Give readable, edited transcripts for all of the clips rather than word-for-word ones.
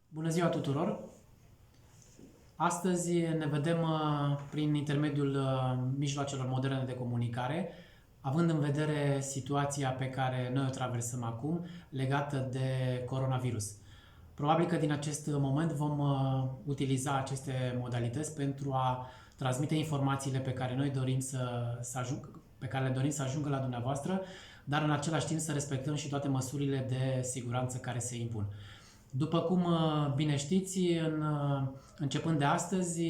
Bună ziua tuturor! Astăzi ne vedem prin intermediul mijloacelor moderne de comunicare, având în vedere situația pe care noi o traversăm acum legată de coronavirus. Probabil că din acest moment vom utiliza aceste modalități pentru a transmite informațiile pe care noi dorim pe care le dorim să ajungă la dumneavoastră, dar în același timp să respectăm și toate măsurile de siguranță care se impun. După cum bine știți, începând de astăzi,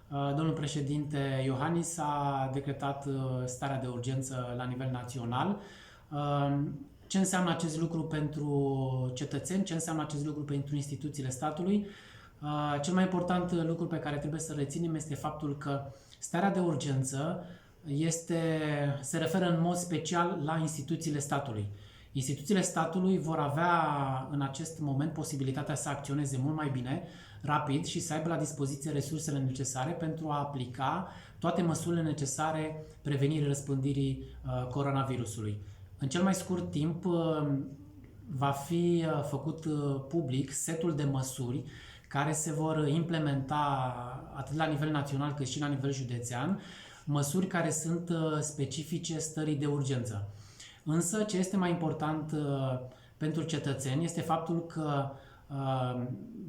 domnul președinte Iohannis a decretat starea de urgență la nivel național. Ce înseamnă acest lucru pentru cetățeni? Ce înseamnă acest lucru pentru instituțiile statului? Cel mai important lucru pe care trebuie să reținem este faptul că starea de urgență se referă în mod special la instituțiile statului. Instituțiile statului vor avea în acest moment posibilitatea să acționeze mult mai bine, rapid și să aibă la dispoziție resursele necesare pentru a aplica toate măsurile necesare prevenirii răspândirii coronavirusului. În cel mai scurt timp va fi făcut public setul de măsuri care se vor implementa atât la nivel național cât și la nivel județean, măsuri care sunt specifice stării de urgență. Însă, ce este mai important pentru cetățeni este faptul că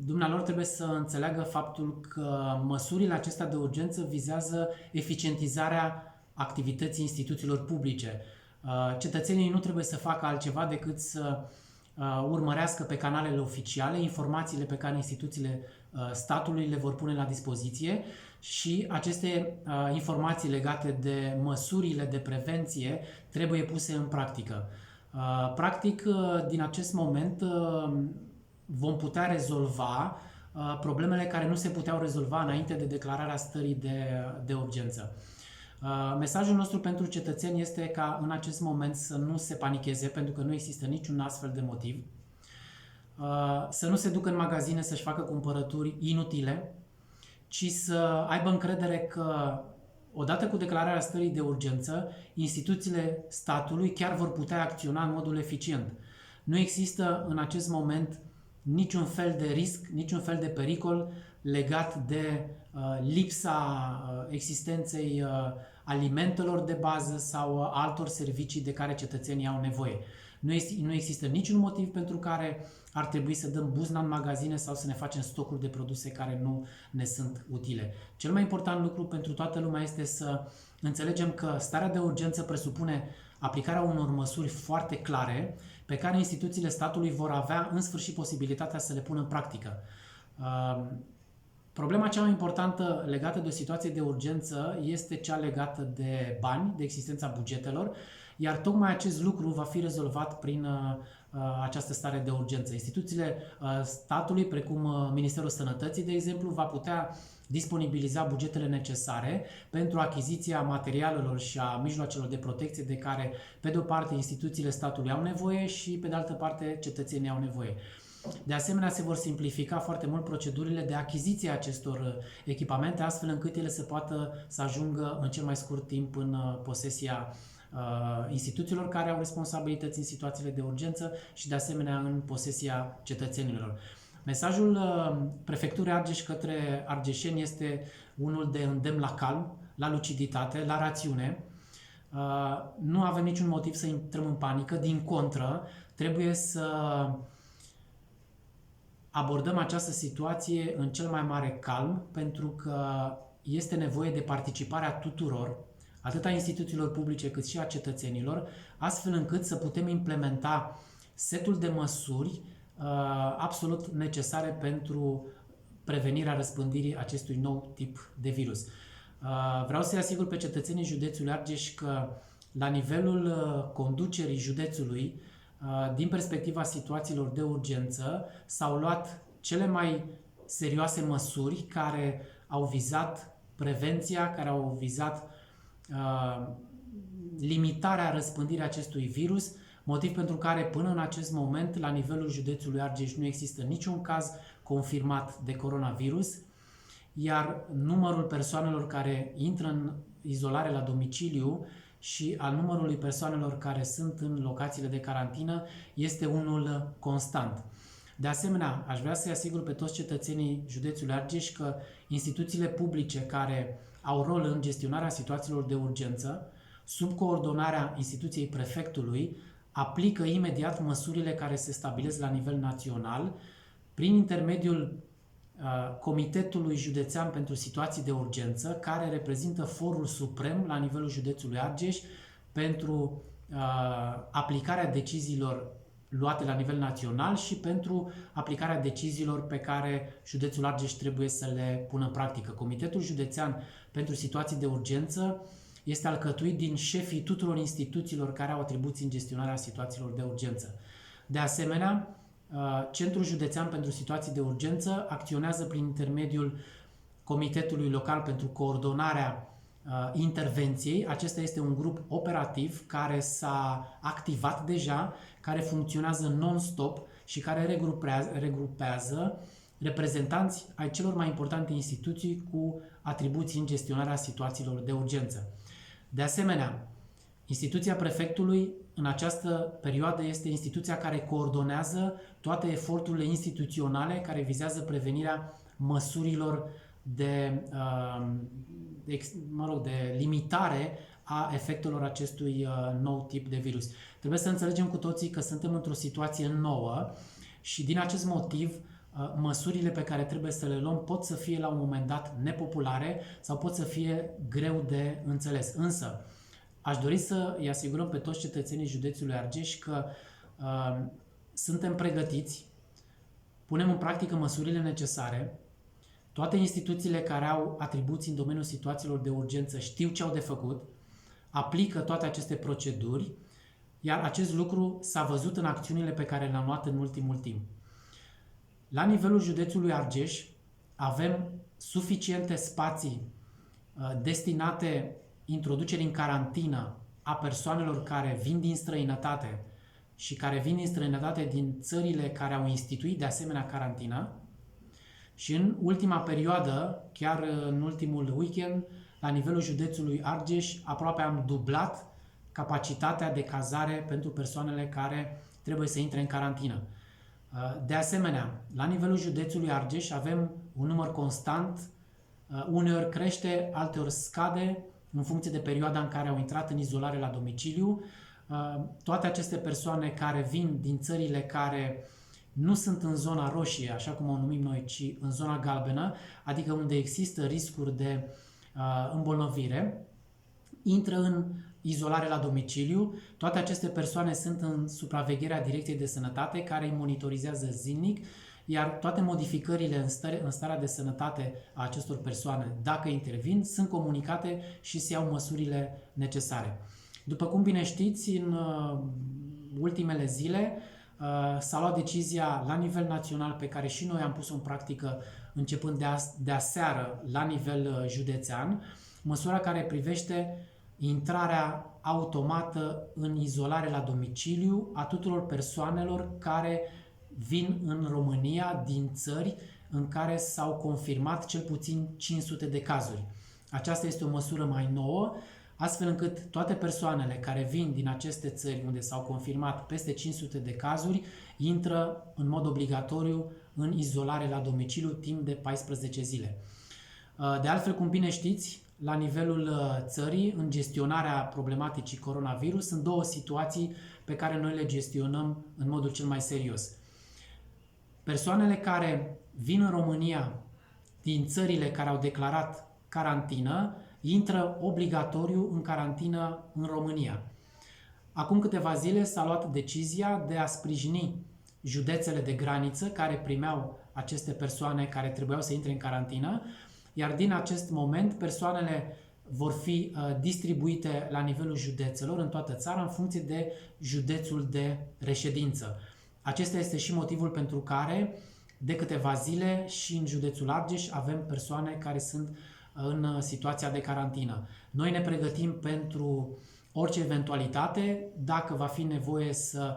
dumnealor trebuie să înțeleagă faptul că măsurile acestea de urgență vizează eficientizarea activității instituțiilor publice. Cetățenii nu trebuie să facă altceva decât să urmărească pe canalele oficiale informațiile pe care instituțiile statului le vor pune la dispoziție și aceste informații legate de măsurile de prevenție trebuie puse în practică. Practic, din acest moment vom putea rezolva problemele care nu se puteau rezolva înainte de declararea stării de urgență. Mesajul nostru pentru cetățeni este ca în acest moment să nu se panicheze, pentru că nu există niciun astfel de motiv, să nu se ducă în magazine să-și facă cumpărături inutile, ci să aibă încredere că odată cu declararea stării de urgență, instituțiile statului chiar vor putea acționa în modul eficient. Nu există în acest moment niciun fel de risc, niciun fel de pericol legat de lipsa existenței alimentelor de bază sau altor servicii de care cetățenii au nevoie. Nu există niciun motiv pentru care ar trebui să dăm buzna în magazine sau să ne facem stocuri de produse care nu ne sunt utile. Cel mai important lucru pentru toată lumea este să înțelegem că starea de urgență presupune aplicarea unor măsuri foarte clare pe care instituțiile statului vor avea în sfârșit posibilitatea să le pună în practică. Problema cea mai importantă legată de o situație de urgență este cea legată de bani, de existența bugetelor, iar tocmai acest lucru va fi rezolvat prin această stare de urgență. Instituțiile statului, precum Ministerul Sănătății, de exemplu, va putea disponibiliza bugetele necesare pentru achiziția materialelor și a mijloacelor de protecție de care, pe de o parte, instituțiile statului au nevoie și, pe de altă parte, cetățenii au nevoie. De asemenea, se vor simplifica foarte mult procedurile de achiziție a acestor echipamente, astfel încât ele să poată să ajungă în cel mai scurt timp în posesia instituțiilor care au responsabilități în situațiile de urgență și, de asemenea, în posesia cetățenilor. Mesajul Prefecturii Argeș către argeșeni este unul de îndemn la calm, la luciditate, la rațiune. Nu avem niciun motiv să intrăm în panică, din contră, trebuie să abordăm această situație în cel mai mare calm, pentru că este nevoie de participarea tuturor, atât a instituțiilor publice cât și a cetățenilor, astfel încât să putem implementa setul de măsuri absolut necesare pentru prevenirea răspândirii acestui nou tip de virus. Vreau să-i asigur pe cetățenii județului Argeș că la nivelul conducerii județului, din perspectiva situațiilor de urgență, s-au luat cele mai serioase măsuri care au vizat prevenția, care au vizat limitarea răspândirii acestui virus, motiv pentru care până în acest moment la nivelul județului Argeș nu există niciun caz confirmat de coronavirus, iar numărul persoanelor care intră în izolare la domiciliu și al numărului persoanelor care sunt în locațiile de carantină este unul constant. De asemenea, aș vrea să-i asigur pe toți cetățenii județului Argeș că instituțiile publice care au rol în gestionarea situațiilor de urgență, sub coordonarea instituției prefectului, aplică imediat măsurile care se stabilesc la nivel național prin intermediul Comitetului Județean pentru Situații de Urgență, care reprezintă forul suprem la nivelul județului Argeș pentru aplicarea deciziilor luate la nivel național și pentru aplicarea deciziilor pe care județul Argeș trebuie să le pună în practică. Comitetul Județean pentru Situații de Urgență este alcătuit din șefii tuturor instituțiilor care au atribuții în gestionarea situațiilor de urgență. De asemenea, Centrul Județean pentru Situații de Urgență acționează prin intermediul Comitetului Local pentru Coordonarea intervenției. Acesta este un grup operativ care s-a activat deja, care funcționează non-stop și care regrupează reprezentanți ai celor mai importante instituții cu atribuții în gestionarea situațiilor de urgență. De asemenea, instituția prefectului în această perioadă este instituția care coordonează toate eforturile instituționale care vizează prevenirea măsurilor de limitare a efectelor acestui nou tip de virus. Trebuie să înțelegem cu toții că suntem într-o situație nouă și din acest motiv măsurile pe care trebuie să le luăm pot să fie la un moment dat nepopulare sau pot să fie greu de înțeles. Însă, aș dori să îi asigurăm pe toți cetățenii județului Argeș că suntem pregătiți, punem în practică măsurile necesare, toate instituțiile care au atribuții în domeniul situațiilor de urgență știu ce au de făcut, aplică toate aceste proceduri, iar acest lucru s-a văzut în acțiunile pe care le-am luat în ultimul timp. La nivelul județului Argeș avem suficiente spații destinate introducerii în carantină a persoanelor care vin din străinătate și care vin din străinătate din țările care au instituit de asemenea carantină. Și în ultima perioadă, chiar în ultimul weekend, la nivelul județului Argeș, aproape am dublat capacitatea de cazare pentru persoanele care trebuie să intre în carantină. De asemenea, la nivelul județului Argeș avem un număr constant, uneori crește, alteori scade, în funcție de perioada în care au intrat în izolare la domiciliu. Toate aceste persoane care vin din țările care nu sunt în zona roșie, așa cum o numim noi, ci în zona galbenă, adică unde există riscuri de îmbolnăvire, intră în izolare la domiciliu. Toate aceste persoane sunt în supravegherea Direcției de Sănătate, care îi monitorizează zilnic, iar toate modificările în starea de sănătate a acestor persoane, dacă intervin, sunt comunicate și se iau măsurile necesare. După cum bine știți, în ultimele zile s-a luat decizia la nivel național pe care și noi am pus-o în practică începând de aseară la nivel județean, măsura care privește intrarea automată în izolare la domiciliu a tuturor persoanelor care vin în România din țări în care s-au confirmat cel puțin 500 de cazuri. Aceasta este o măsură mai nouă, astfel încât toate persoanele care vin din aceste țări unde s-au confirmat peste 500 de cazuri intră în mod obligatoriu în izolare la domiciliu timp de 14 zile. De altfel, cum bine știți, la nivelul țării, în gestionarea problematicii coronavirus, sunt două situații pe care noi le gestionăm în modul cel mai serios. Persoanele care vin în România din țările care au declarat carantină intră obligatoriu în carantină în România. Acum câteva zile s-a luat decizia de a sprijini județele de graniță care primeau aceste persoane care trebuiau să intre în carantină, iar din acest moment persoanele vor fi distribuite la nivelul județelor în toată țara în funcție de județul de reședință. Acesta este și motivul pentru care de câteva zile și în județul Argeș avem persoane care sunt în situația de carantină. Noi ne pregătim pentru orice eventualitate, dacă va fi nevoie să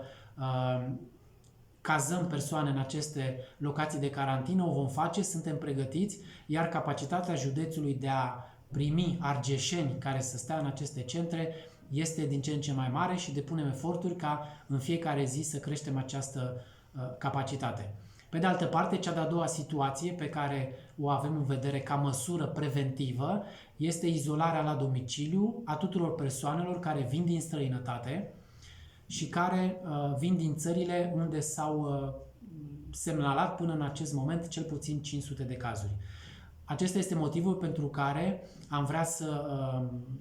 cazăm persoane în aceste locații de carantină, o vom face, suntem pregătiți, iar capacitatea județului de a primi argeșeni care să stea în aceste centre este din ce în ce mai mare și depunem eforturi ca în fiecare zi să creștem această capacitate. Pe de altă parte, cea de-a doua situație pe care o avem în vedere ca măsură preventivă este izolarea la domiciliu a tuturor persoanelor care vin din străinătate și care vin din țările unde s-au semnalat până în acest moment cel puțin 500 de cazuri. Acesta este motivul pentru care am vrea să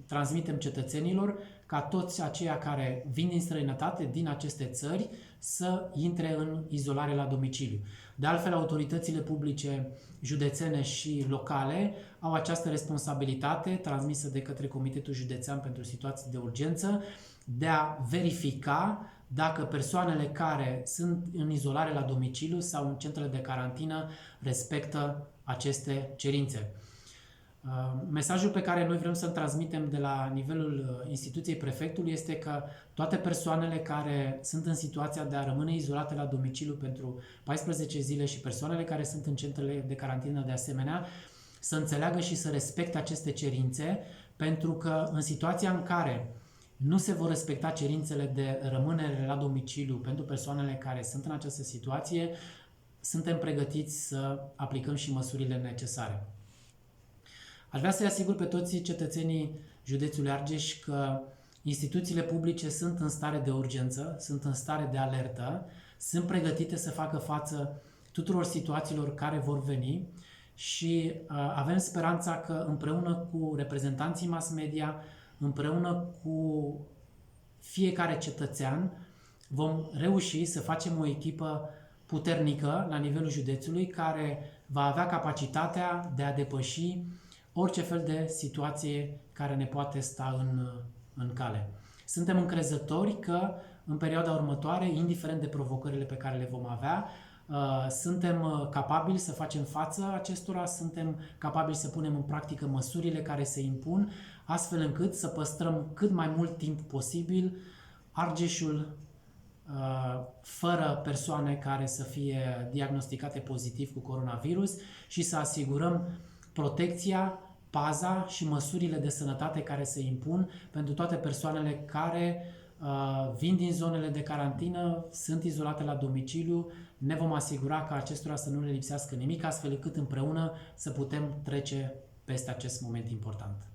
transmitem cetățenilor ca toți aceia care vin din străinătate, din aceste țări, să intre în izolare la domiciliu. De altfel, autoritățile publice județene și locale au această responsabilitate transmisă de către Comitetul Județean pentru Situații de Urgență de a verifica dacă persoanele care sunt în izolare la domiciliu sau în centrele de carantină respectă aceste cerințe. Mesajul pe care noi vrem să-l transmitem de la nivelul instituției prefectului este că toate persoanele care sunt în situația de a rămâne izolate la domiciliu pentru 14 zile și persoanele care sunt în centrele de carantină de asemenea, să înțeleagă și să respecte aceste cerințe, pentru că în situația în care nu se vor respecta cerințele de rămânere la domiciliu pentru persoanele care sunt în această situație, suntem pregătiți să aplicăm și măsurile necesare. Aș vrea să-i asigur pe toți cetățenii județului Argeș că instituțiile publice sunt în stare de urgență, sunt în stare de alertă, sunt pregătite să facă față tuturor situațiilor care vor veni și avem speranța că împreună cu reprezentanții mass media, împreună cu fiecare cetățean, vom reuși să facem o echipă puternică la nivelul județului care va avea capacitatea de a depăși orice fel de situație care ne poate sta în cale. Suntem încrezători că în perioada următoare, indiferent de provocările pe care le vom avea, suntem capabili să facem față acestora, suntem capabili să punem în practică măsurile care se impun, astfel încât să păstrăm cât mai mult timp posibil Argeșul fără persoane care să fie diagnosticate pozitiv cu coronavirus și să asigurăm protecția, paza și măsurile de sănătate care se impun pentru toate persoanele care vin din zonele de carantină, sunt izolate la domiciliu. Ne vom asigura că acestora să nu le lipsească nimic, astfel încât împreună să putem trece peste acest moment important.